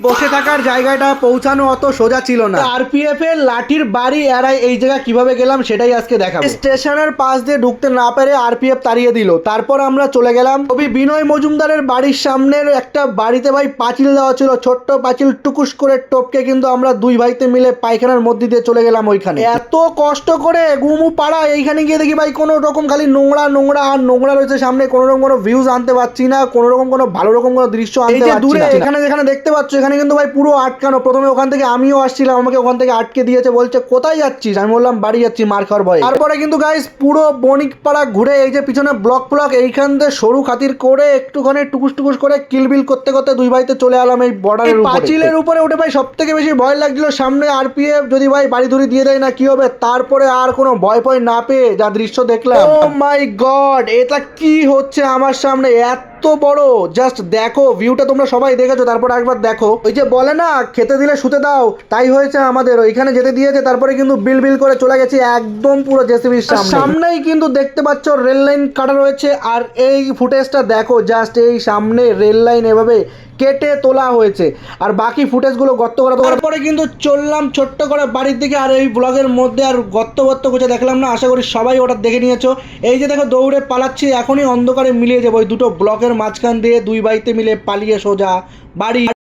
বসে থাকার জায়গাটা পৌঁছানো অত সোজা ছিল না। আরপিএফ এর লাঠির বাড়ি এড়াই এই জায়গা কিভাবে গেলাম সেটাই আজকে দেখাবো। স্টেশনের পাশ দিয়ে ঢুকতে না পেরে আরপিএফ তাড়িয়ে দিল। তারপর আমরা চলে গেলাম কবি বিনয় মজুমদারের বাড়ির সামনের একটা বাড়িতে ভাই পাঁচিল দেওয়া ছিল, ছোট্ট পাঁচিল, টুকুস করে টপকে কিন্তু আমরা দুই ভাইতে মিলে পায়খানার মধ্যে দিয়ে চলে গেলাম ওইখানে। এত কষ্ট করে গুমু পাড়া এইখানে গিয়ে দেখি ভাই কোনো রকম খালি নোংরা নোংরা আর নোংরা রয়েছে সামনে, কোনো রকম কোনো ভিউজ আনতে পারছি না, কোনো রকম কোনো ভালো রকম কোনো দৃশ্য আনতে পারছি না। এখানে যেখানে দেখতে পাচ্ছ এখানে কিন্তু ভাই পুরো আটকানো। প্রথমে ওখান থেকে আমিও আসছিলাম, আমাকে ওখান থেকে আটকে দিয়েছে, বলছে কোথায় যাচ্ছিস? আমি বললাম বাড়ি যাচ্ছি মার খাওয়ার ভয়ে। তারপরে কিন্তু গাইস পুরো বণিকপাড়া ঘুরে এই যে পিছনে ব্লক ফ্লক এইখান থেকে সরু খাতির করে একটুখানি টুকুস টুকুস করে কিলবিল করতে করতে দুই ভাইতে চলে এলাম এই বর্ডারের উপরে। পাঁচিলের উপরে উঠে ভাই সব থেকে বেশি ভয় লাগছিল সামনে আরপিএফ যদি ভাই বাড়ি ধরে দিয়ে দেয় না কি হবে। তারপরে আর কোনো ভয় ভয় না পেয়ে যা দৃশ্য দেখলাম, ও মাই গড, এটা কি হচ্ছে আমার সামনে? এত বড়, জাস্ট দেখো ভিউটা, তোমরা সবাই দেখেছো, তারপর একবার দেখো। ওই যে বলে না খেতে দিলে শুতে দাও, তাই হয়েছে আমাদের। ওইখানে যেতে দিয়েছে, তারপরে কিন্তু বিল বিল করে চলে গেছি একদম পুরো জেসিবির সামনেই কিন্তু দেখতে পাচ্ছ রেল লাইন কাটা রয়েছে। আর এই ফুটেজটা দেখো, জাস্ট এই সামনে রেল লাইন এভাবে কেটে তোলা হয়েছে, আর বাকি ফুটেজগুলো গর্ত করা। তারপরে কিন্তু চললাম ছোট্ট করে বাড়ির দিকে। আর এই ব্লগের মধ্যে আর গর্ত খুঁজে দেখলাম না, আশা করি সবাই ওটা দেখে নিয়েছো। এই যে দেখো দৌড়ে পালাচ্ছি, এখনই অন্ধকারে মিলিয়ে যাবো। ওই দুটো ব্লকের মাঝখান দিয়ে দুই ভাইতে মিলে পালিয়ে সোজা বাড়ি।